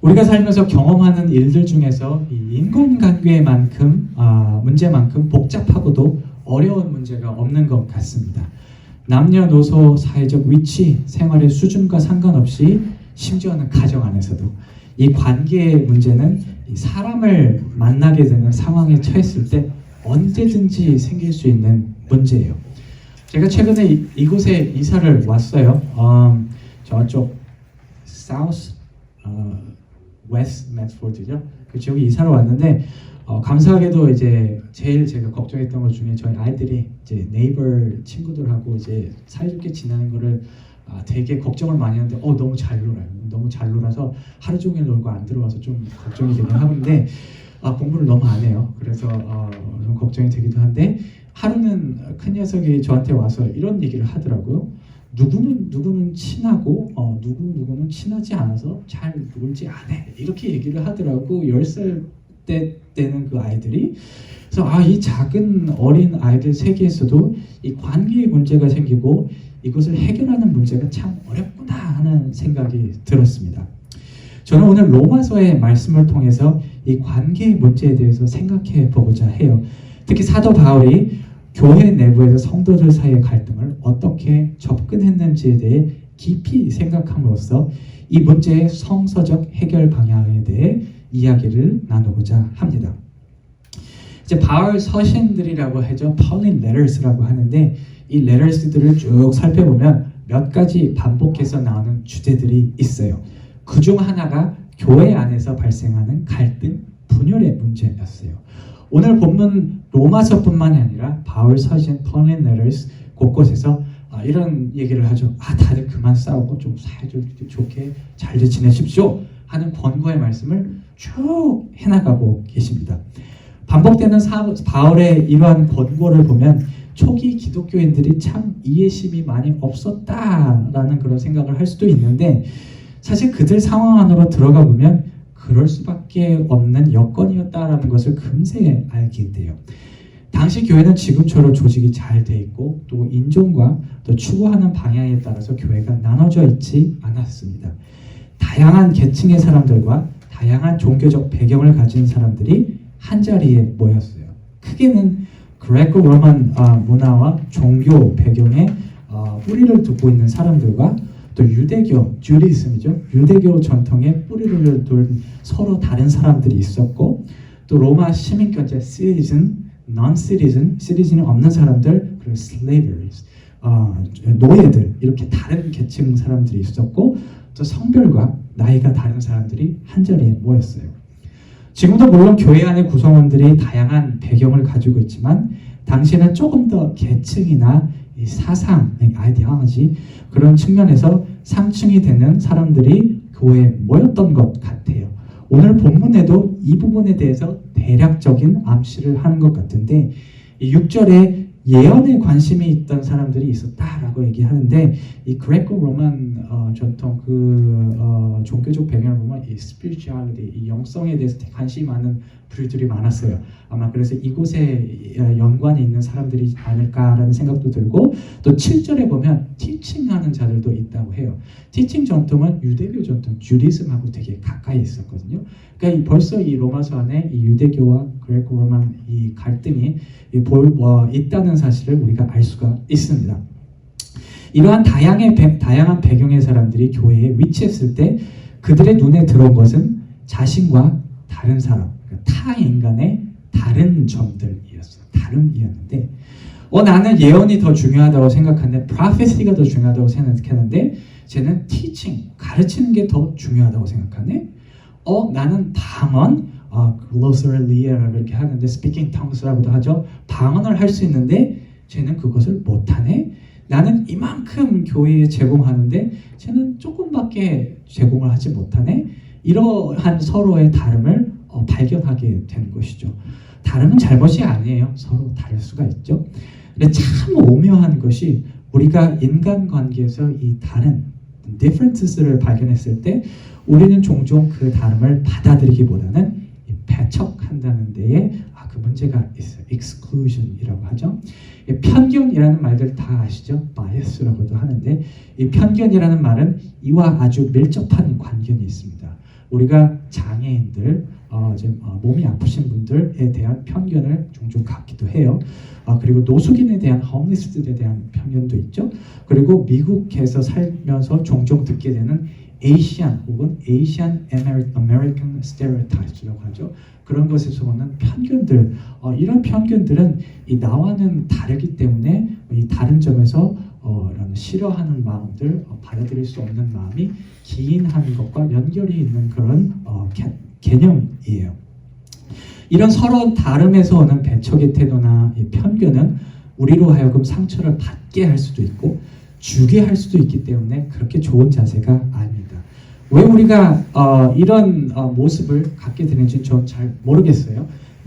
우리가 살면서 경험하는 일들 중에서 이 인간관계만큼 문제만큼 복잡하고도 어려운 문제가 없는 것 같습니다. 남녀노소, 사회적 위치, 생활의 수준과 상관없이 심지어는 가정 안에서도 이 관계의 문제는 이 사람을 만나게 되는 상황에 처했을 때 언제든지 생길 수 있는 문제예요. 제가 최근에 이곳에 이사를 왔어요. 저쪽 사우스 웨스트 매스포드죠. 그 지역에 이사를 왔는데 감사하게도 이제 제일 제가 걱정했던 것 중에 저희 아이들이 이제 네이버 친구들하고 이제 사이좋게 지내는 거를 되게 걱정을 많이 하는데 너무 잘 놀아요. 너무 잘 놀아서 하루 종일 놀고 안 들어와서 좀 걱정이 되긴 하는데 공부를 너무 안 해요. 그래서 좀 걱정이 되기도 한데 하루는 큰 녀석이 저한테 와서 이런 얘기를 하더라고요. 누구는 친하고 누구는 친하지 않아서 잘 놀지 않아. 이렇게 얘기를 하더라고. 10살 때 되는 그 아이들이. 그래서 이 작은 어린 아이들 세계에서도 이 관계의 문제가 생기고 이것을 해결하는 문제가 참 어렵구나 하는 생각이 들었습니다. 저는 오늘 로마서의 말씀을 통해서 이 관계의 문제에 대해서 생각해 보고자 해요. 특히 사도 바울이 교회 내부에서 성도들 사이의 갈등을 어떻게 접근했는지에 대해 깊이 생각함으로써 이 문제의 성서적 해결 방향에 대해 이야기를 나누고자 합니다. 이제 바울 서신들이라고 하죠. Pauline letters라고 하는데 이 letters들을 쭉 살펴보면 몇 가지 반복해서 나오는 주제들이 있어요. 그 중 하나가 교회 안에서 발생하는 갈등, 분열의 문제였어요. 오늘 본문 로마서뿐만이 아니라 바울 서신, Pauline letters 곳곳에서 이런 얘기를 하죠. 다들 그만 싸우고 좀 사이좋게 잘들 지내십시오 하는 권고의 말씀을 쭉 해나가고 계십니다. 반복되는 바울의 이러한 권고를 보면 초기 기독교인들이 참 이해심이 많이 없었다라는 그런 생각을 할 수도 있는데 사실 그들 상황 안으로 들어가 보면 그럴 수밖에 없는 여건이었다라는 것을 금세 알게 돼요. 당시 교회는 지금처럼 조직이 잘 돼 있고 또 인종과 또 추구하는 방향에 따라서 교회가 나눠져 있지 않았습니다. 다양한 계층의 사람들과 다양한 종교적 배경을 가진 사람들이 한자리에 모였어요. 크게는 그레코 로만 문화와 종교 배경에 뿌리를 두고 있는 사람들과 또 유대교, 주리즘이죠. 유대교 전통에 뿌리를 둔 서로 다른 사람들이 있었고 또 로마 시민권자 citizen, non-citizen, citizen이 없는 사람들, 그리고 slaves, 노예들 이렇게 다른 계층 사람들이 있었고 또 성별과 나이가 다른 사람들이 한자리에 모였어요. 지금도 물론 교회 안의 구성원들이 다양한 배경을 가지고 있지만 당시에는 조금 더 계층이나 이 사상, 아이디어ology 그런 측면에서 상층이 되는 사람들이 교회에 모였던 것 같아요. 오늘 본문에도 이 부분에 대해서 대략적인 암시를 하는 것 같은데 이 6절에 예언에 관심이 있던 사람들이 있었다라고 얘기하는데 이 그레코 로만 전통 종교적 배경을 보면 이 spirituality, 이 영성에 대해서 관심이 많은 부류들이 많았어요. 아마 그래서 이곳에 연관이 있는 사람들이 아닐까라는 생각도 들고 또 7절에 보면 티칭하는 자들도 있다고 해요. 티칭 전통은 유대교 전통, 주리즘하고 되게 가까이 있었거든요. 그러니까 벌써 이 로마서 안에 이 유대교와 그레코 로만 이 갈등이 있다는 사실을 우리가 알 수가 있습니다. 이러한 다양한 배경의 사람들이 교회에 위치했을 때 그들의 눈에 들어온 것은 자신과 다른 사람, 타 인간의 다른 점들이었어요. 다른이었는데 나는 예언이 더 중요하다고 생각하는데 prophecy가 더 중요하다고 생각하는데 쟤는 teaching, 가르치는 게 더 중요하다고 생각하네. 나는 방언, glossolary라고 이렇게 하는데 speaking tongues라고도 하죠. 방언을 할 수 있는데 쟤는 그것을 못하네. 나는 이만큼 교회에 제공하는데 쟤는 조금밖에 제공을 하지 못하네. 이러한 서로의 다름을 발견하게 되는 것이죠. 다름은 잘못이 아니에요. 서로 다를 수가 있죠. 근데 참 오묘한 것이 우리가 인간관계에서 이 다른 differences를 발견했을 때 우리는 종종 그 다름을 받아들이기보다는 배척한다는 데에 그 문제가 있어요. exclusion이라고 하죠. 편견이라는 말들 다 아시죠? bias라고도 하는데 이 편견이라는 말은 이와 아주 밀접한 관계이 있습니다. 우리가 장애인들, 몸이 아프신 분들에 대한 편견을 종종 갖기도 해요. 그리고 노숙인에 대한 홈리스들에 대한 편견도 있죠. 그리고 미국에서 살면서 종종 듣게 되는 에이시안 혹은 에이시안 아메리칸 스테레오타입이라고 하죠. 그런 것에서 오는 편견들, 이런 편견들은 나와는 다르기 때문에 이 다른 점에서 이런 싫어하는 마음들, 받아들일 수 없는 마음이 기인하는 것과 연결이 있는 그런 개념이에요. 이런 서로 다름에서 오는 배척의 태도나 이 편견은 우리로 하여금 상처를 받게 할 수도 있고 주게 할 수도 있기 때문에 그렇게 좋은 자세가 아닙니다. 왜 우리가 이런 모습을 갖게 되는지 좀 잘 모르겠어요.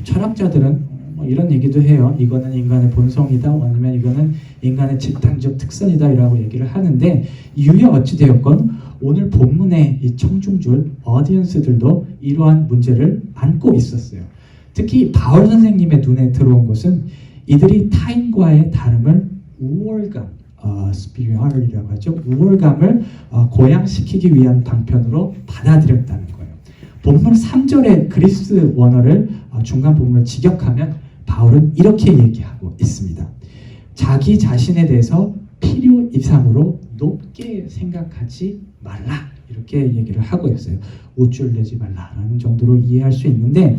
철학자들은 이런 얘기도 해요. 이거는 인간의 본성이다, 아니면 이거는 인간의 집단적 특성이다 라고 얘기를 하는데, 이유에 어찌되었건 오늘 본문의 이 청중줄 어디언스들도 이러한 문제를 안고 있었어요. 특히 바울 선생님의 눈에 들어온 것은 이들이 타인과의 다름을 우월감, superiority라고 하죠. 우월감을 고양시키기 위한 방편으로 받아들였다는 거예요. 본문 3절의 그리스 원어를 중간 부분을 직역하면 바울은 이렇게 얘기하고 있습니다. 자기 자신에 대해서 필요 이상으로 높게 생각하지 말라, 이렇게 얘기를 하고 있어요. 우쭐 내지 말라라는 정도로 이해할 수 있는데,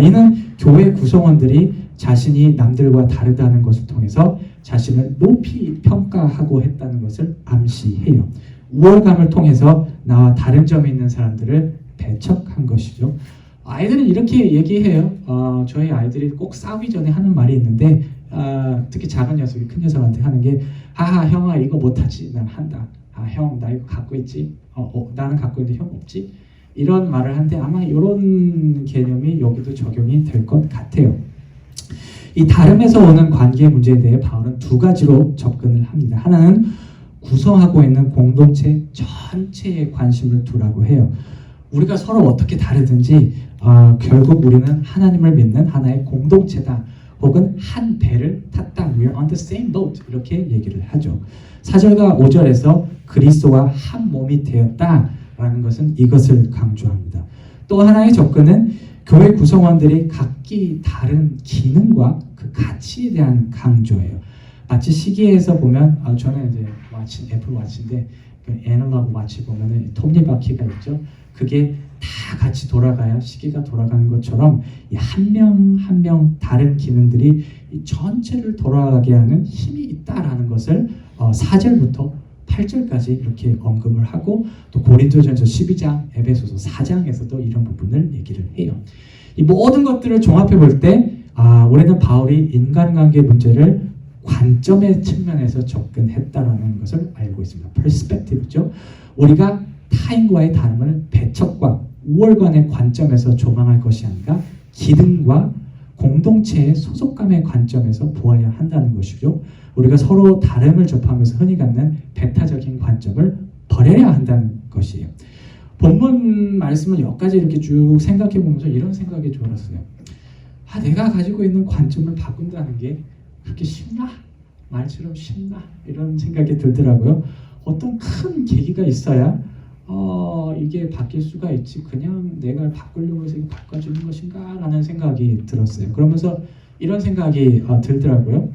이는 교회 구성원들이 자신이 남들과 다르다는 것을 통해서 자신을 높이 평가하고 했다는 것을 암시해요. 우월감을 통해서 나와 다른 점이 있는 사람들을 배척한 것이죠. 아이들은 이렇게 얘기해요. 저희 아이들이 꼭 싸우기 전에 하는 말이 있는데, 특히 작은 녀석이 큰 녀석한테 하는 게, 하하 형아 이거 못하지, 난 한다. 형 나 이거 갖고 있지, 나는 갖고 있는데 형 없지, 이런 말을 하는데 아마 이런 개념이 여기도 적용이 될 것 같아요. 이 다름에서 오는 관계 문제에 대해 바울은 두 가지로 접근을 합니다. 하나는 구성하고 있는 공동체 전체에 관심을 두라고 해요. 우리가 서로 어떻게 다르든지 결국 우리는 하나님을 믿는 하나의 공동체다, 혹은 한 배를 탔다, we're on the same boat, 이렇게 얘기를 하죠. 4절과 5절에서 그리스도와 한 몸이 되었다라는 것은 이것을 강조합니다. 또 하나의 접근은 교회 구성원들이 각기 다른 기능과 그 가치에 대한 강조예요. 마치 시계에서 보면, 저는 이제 애플 워치인데 그 애널로그 워치 보면은 톱니바퀴가 있죠. 그게 다 같이 돌아가야 시계가 돌아가는 것처럼 이 한 명 한 명 다른 기능들이 이 전체를 돌아가게 하는 힘이 있다라는 것을 4절부터 8절까지 이렇게 언급을 하고, 또 고린도전서 12장, 에베소서 4장에서도 이런 부분을 얘기를 해요. 이 모든 것들을 종합해 볼 때 우리는 바울이 인간관계 문제를 관점의 측면에서 접근했다라는 것을 알고 있습니다. 퍼스펙티브죠. 우리가 타인과의 다름을 배척과 우월관의 관점에서 조망할 것이 아니라 기능과 공동체의 소속감의 관점에서 보아야 한다는 것이죠. 우리가 서로 다름을 접하면서 흔히 갖는 배타적인 관점을 버려야 한다는 것이에요. 본문 말씀을 여기까지 이렇게 쭉 생각해 보면서 이런 생각이 들었어요. 내가 가지고 있는 관점을 바꾼다는 게 그렇게 쉽나? 말처럼 쉽나? 이런 생각이 들더라고요. 어떤 큰 계기가 있어야 이게 바뀔 수가 있지, 그냥 내가 바꾸려고 해서 바꿔주는 것인가? 라는 생각이 들었어요. 그러면서 이런 생각이 들더라고요.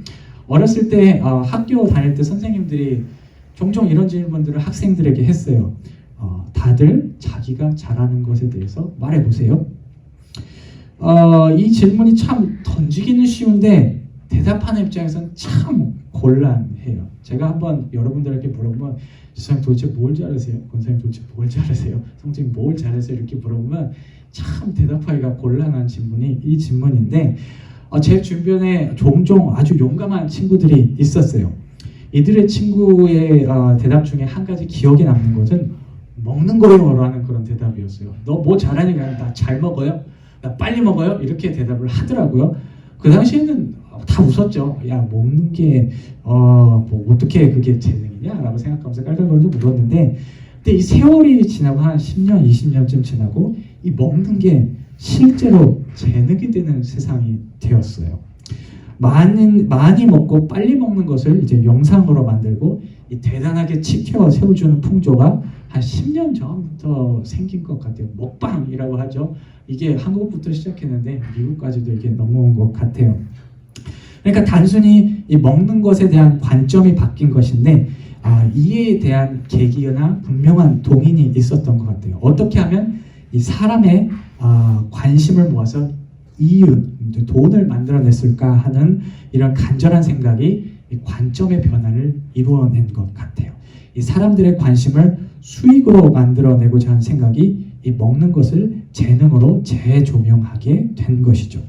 어렸을 때 학교 다닐 때 선생님들이 종종 이런 질문들을 학생들에게 했어요. 다들 자기가 잘하는 것에 대해서 말해보세요. 이 질문이 참 던지기는 쉬운데 대답하는 입장에서는 참 곤란해요. 제가 한번 여러분들에게 물어보면, 선생님 도대체 뭘 잘하세요? 권사님 도대체 뭘 잘하세요? 성적인 뭘 잘하세요? 이렇게 물어보면 참 대답하기가 곤란한 질문이 이 질문인데, 제 주변에 종종 아주 용감한 친구들이 있었어요. 이들의 친구의 대답 중에 한 가지 기억에 남는 것은 먹는 거요 라는 그런 대답이었어요. 너 뭐 잘하니까 나 잘 먹어요? 나 빨리 먹어요? 이렇게 대답을 하더라고요. 그 당시에는 다 웃었죠. 야, 먹는 게 뭐 어떻게 그게 재능이냐? 라고 생각하면서 깔깔거리면서 물었는데, 근데 이 세월이 지나고 한 10년, 20년쯤 지나고 이 먹는 게 실제로 재능이 되는 세상이 되었어요. 많이 먹고 빨리 먹는 것을 이제 영상으로 만들고 이 대단하게 치켜 세워주는 풍조가 한 10년 전부터 생긴 것 같아요. 먹방이라고 하죠. 이게 한국부터 시작했는데 미국까지도 이게 넘어온 것 같아요. 그러니까 단순히 이 먹는 것에 대한 관점이 바뀐 것인데 이에 대한 계기나 분명한 동인이 있었던 것 같아요. 어떻게 하면 이 사람의 관심을 모아서 돈을 만들어냈을까 하는 이런 간절한 생각이 이 관점의 변화를 이루어낸 것 같아요. 이 사람들의 관심을 수익으로 만들어내고자 하는 생각이 이 먹는 것을 재능으로 재조명하게 된 것이죠.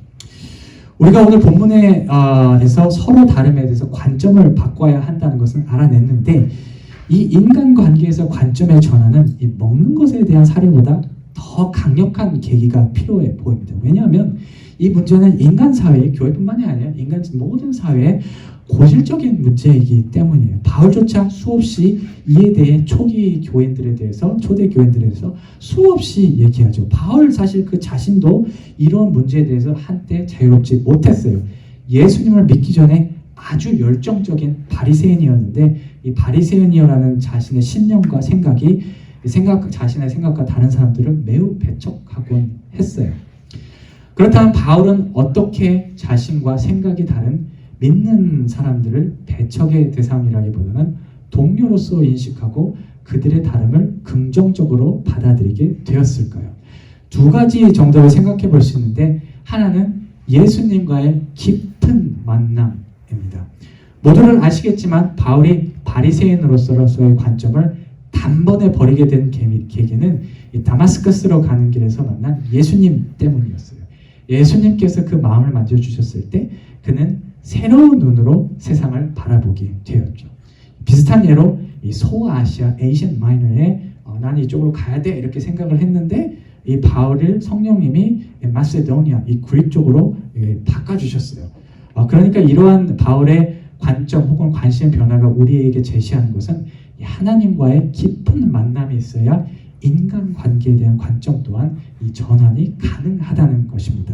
우리가 오늘 본문에서 서로 다름에 대해서 관점을 바꿔야 한다는 것은 알아냈는데 이 인간관계에서 관점의 전환은 이 먹는 것에 대한 사례보다 더 강력한 계기가 필요해 보입니다. 왜냐하면 이 문제는 인간 사회, 교회뿐만이 아니라 인간 모든 사회의 고질적인 문제이기 때문이에요. 바울조차 수없이 이에 대해 초대 교인들에 대해서 수없이 얘기하죠. 바울 사실 그 자신도 이런 문제에 대해서 한때 자유롭지 못했어요. 예수님을 믿기 전에 아주 열정적인 바리새인이었는데 이 바리새인이라는 자신의 신념과 자신의 생각과 다른 사람들은 매우 배척하곤 했어요. 그렇다면 바울은 어떻게 자신과 생각이 다른 믿는 사람들을 배척의 대상이라기보다는 동료로서 인식하고 그들의 다름을 긍정적으로 받아들이게 되었을까요? 두 가지 정도를 생각해 볼 수 있는데 하나는 예수님과의 깊은 만남입니다. 모두를 아시겠지만 바울이 바리새인으로서의 관점을 단번에 버리게 된 계기는 다마스커스로 가는 길에서 만난 예수님 때문이었어요. 예수님께서 그 마음을 만져주셨을 때 그는 새로운 눈으로 세상을 바라보게 되었죠. 비슷한 예로 이 소아시아, 에이시안 마이너에 나는 이쪽으로 가야 돼 이렇게 생각을 했는데 이 바울을 성령님이 마세도니아, 이 그릭 쪽으로 바꿔주셨어요. 그러니까 이러한 바울의 관점 혹은 관심 변화가 우리에게 제시하는 것은 하나님과의 깊은 만남이 있어야 인간관계에 대한 관점 또한 이 전환이 가능하다는 것입니다.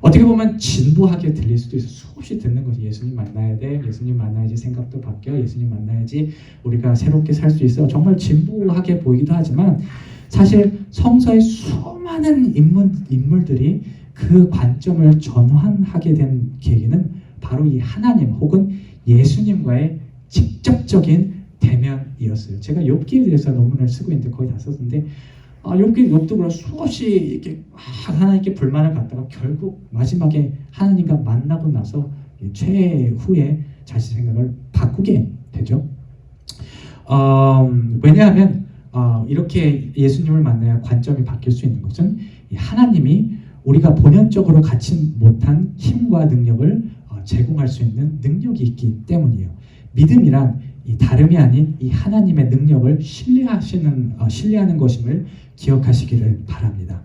어떻게 보면 진부하게 들릴 수도 있어요. 수없이 듣는 것이 예수님 만나야 돼. 예수님 만나야지 생각도 바뀌어. 예수님 만나야지 우리가 새롭게 살 수 있어. 정말 진부하게 보이기도 하지만 사실 성서의 수많은 인물들이 그 관점을 전환하게 된 계기는 바로 이 하나님 혹은 예수님과의 직접적인 대면이었어요. 제가 욥기에 대해서 논문을 쓰고 있는데 거의 다 썼는데 욥도 그런 수없이 이렇게 하나님께 불만을 갖다가 결국 마지막에 하나님과 만나고 나서 최후에 자신 생각을 바꾸게 되죠. 왜냐하면 이렇게 예수님을 만나야 관점이 바뀔 수 있는 것은 하나님이 우리가 본연적으로 갖지 못한 힘과 능력을 제공할 수 있는 능력이 있기 때문이에요. 믿음이란 이 다름이 아닌 이 하나님의 능력을 신뢰하는 것임을 기억하시기를 바랍니다.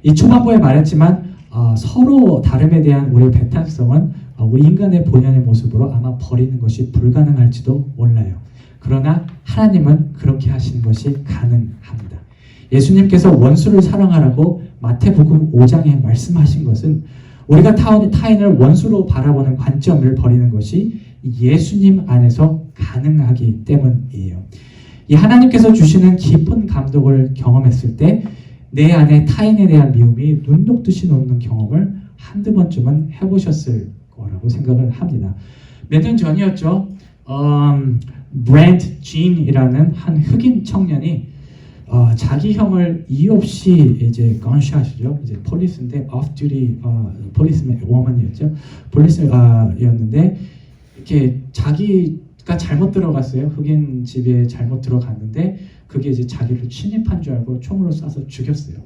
이 초반부에 말했지만 서로 다름에 대한 우리의 배탈성은 우리 인간의 본연의 모습으로 아마 버리는 것이 불가능할지도 몰라요. 그러나 하나님은 그렇게 하시는 것이 가능합니다. 예수님께서 원수를 사랑하라고 마태복음 5장에 말씀하신 것은 우리가 타인을 원수로 바라보는 관점을 버리는 것이 예수님 안에서 가능하기 때문이에요. 이 하나님께서 주시는 깊은 감동을 경험했을 때 내 안에 타인에 대한 미움이 눈 녹듯이 녹는 경험을 한두 번쯤은 해보셨을 거라고 생각을 합니다. 몇 년 전이었죠. 브랜트 진이라는 한 흑인 청년이 자기 형을 이유 없이 이제 건샷이죠. 이제 폴리스인데 off duty policeman woman이었죠. 폴리스였는데 이렇게 자기가 잘못 들어갔어요. 흑인 집에 잘못 들어갔는데 그게 이제 자기를 침입한 줄 알고 총으로 쏴서 죽였어요.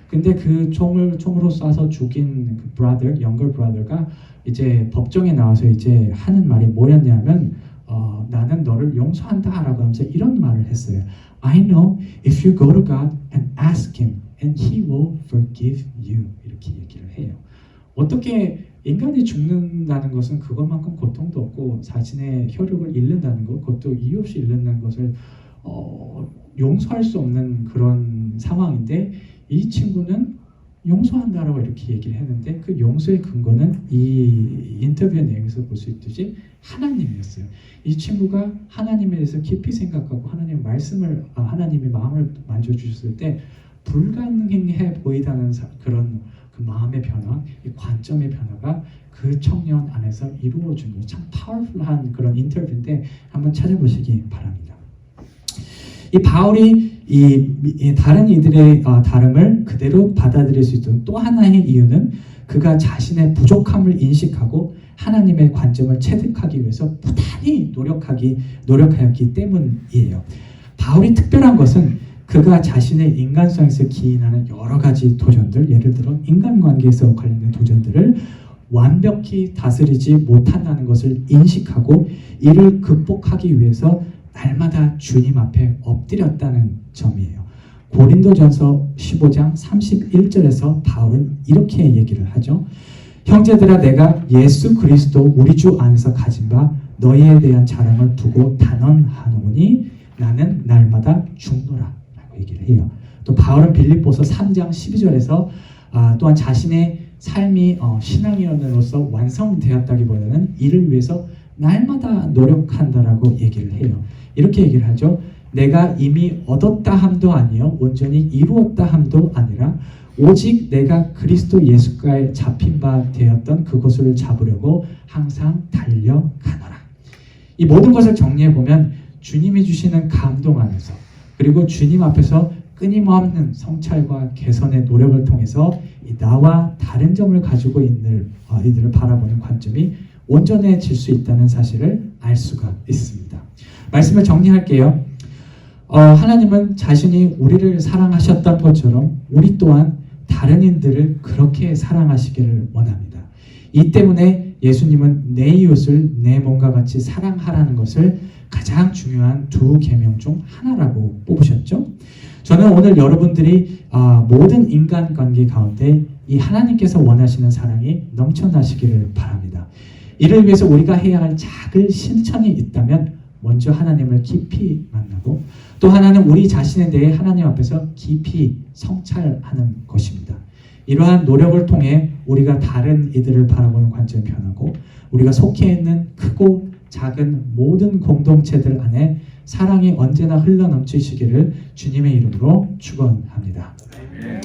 근데 그 총으로 쏴서 죽인 그 brother, younger brother가 이제 법정에 나와서 이제 하는 말이 뭐였냐면 나는 너를 용서한다라고 하면서 이런 말을 했어요. I know if you go to God and ask Him, and He will forgive you. 이렇게 얘기를 해요. 어떻게 인간이 죽는다는 것은 그것만큼 고통도 없고 자신의 혈육을 잃는다는 것, 그것도 이유 없이 잃는다는 것을 용서할 수 없는 그런 상황인데 이 친구는 용서한다라고 이렇게 얘기를 했는데 그 용서의 근거는 이 인터뷰의 내용에서 볼 수 있듯이 하나님이었어요. 이 친구가 하나님에 대해서 깊이 생각하고 하나님의 말씀을 하나님의 마음을 만져주셨을 때 불가능해 보이다는 그런 그 마음의 변화, 이 관점의 변화가 그 청년 안에서 이루어진 거예요. 참 파워풀한 그런 인터뷰인데 한번 찾아보시기 바랍니다. 이 바울이 이 다른 이들의 다름을 그대로 받아들일 수 있던 또 하나의 이유는 그가 자신의 부족함을 인식하고 하나님의 관점을 체득하기 위해서 부단히 노력하였기 때문이에요. 바울이 특별한 것은 그가 자신의 인간성에서 기인하는 여러 가지 도전들, 예를 들어 인간관계에서 관련된 도전들을 완벽히 다스리지 못한다는 것을 인식하고 이를 극복하기 위해서 날마다 주님 앞에 엎드렸다는 점이에요. 고린도전서 15장 31절에서 바울은 이렇게 얘기를 하죠. 형제들아 내가 예수 그리스도 우리 주 안에서 가진 바 너희에 대한 자랑을 두고 단언하노니 나는 날마다 죽노라 라고 얘기를 해요. 또 바울은 빌립보서 3장 12절에서 또한 자신의 삶이 신앙인으로서 완성되었다기보다는 이를 위해서 날마다 노력한다라고 얘기를 해요. 이렇게 얘기를 하죠. 내가 이미 얻었다 함도 아니요 온전히 이루었다 함도 아니라 오직 내가 그리스도 예수께 잡힌 바 되었던 그것을 잡으려고 항상 달려가노라. 이 모든 것을 정리해 보면 주님이 주시는 감동 안에서 그리고 주님 앞에서 끊임없는 성찰과 개선의 노력을 통해서 나와 다른 점을 가지고 있는 이들을 바라보는 관점이 온전해질 수 있다는 사실을 알 수가 있습니다. 말씀을 정리할게요. 하나님은 자신이 우리를 사랑하셨던 것처럼 우리 또한 다른 이들을 그렇게 사랑하시기를 원합니다. 이 때문에 예수님은 내 이웃을 내 몸과 같이 사랑하라는 것을 가장 중요한 두 계명 중 하나라고 뽑으셨죠. 저는 오늘 여러분들이 모든 인간관계 가운데 이 하나님께서 원하시는 사랑이 넘쳐나시기를 바랍니다. 이를 위해서 우리가 해야 할 작은 실천이 있다면 먼저 하나님을 깊이 만나고 또 하나는 우리 자신에 대해 하나님 앞에서 깊이 성찰하는 것입니다. 이러한 노력을 통해 우리가 다른 이들을 바라보는 관점이 변하고 우리가 속해 있는 크고 작은 모든 공동체들 안에 사랑이 언제나 흘러넘치시기를 주님의 이름으로 축원합니다.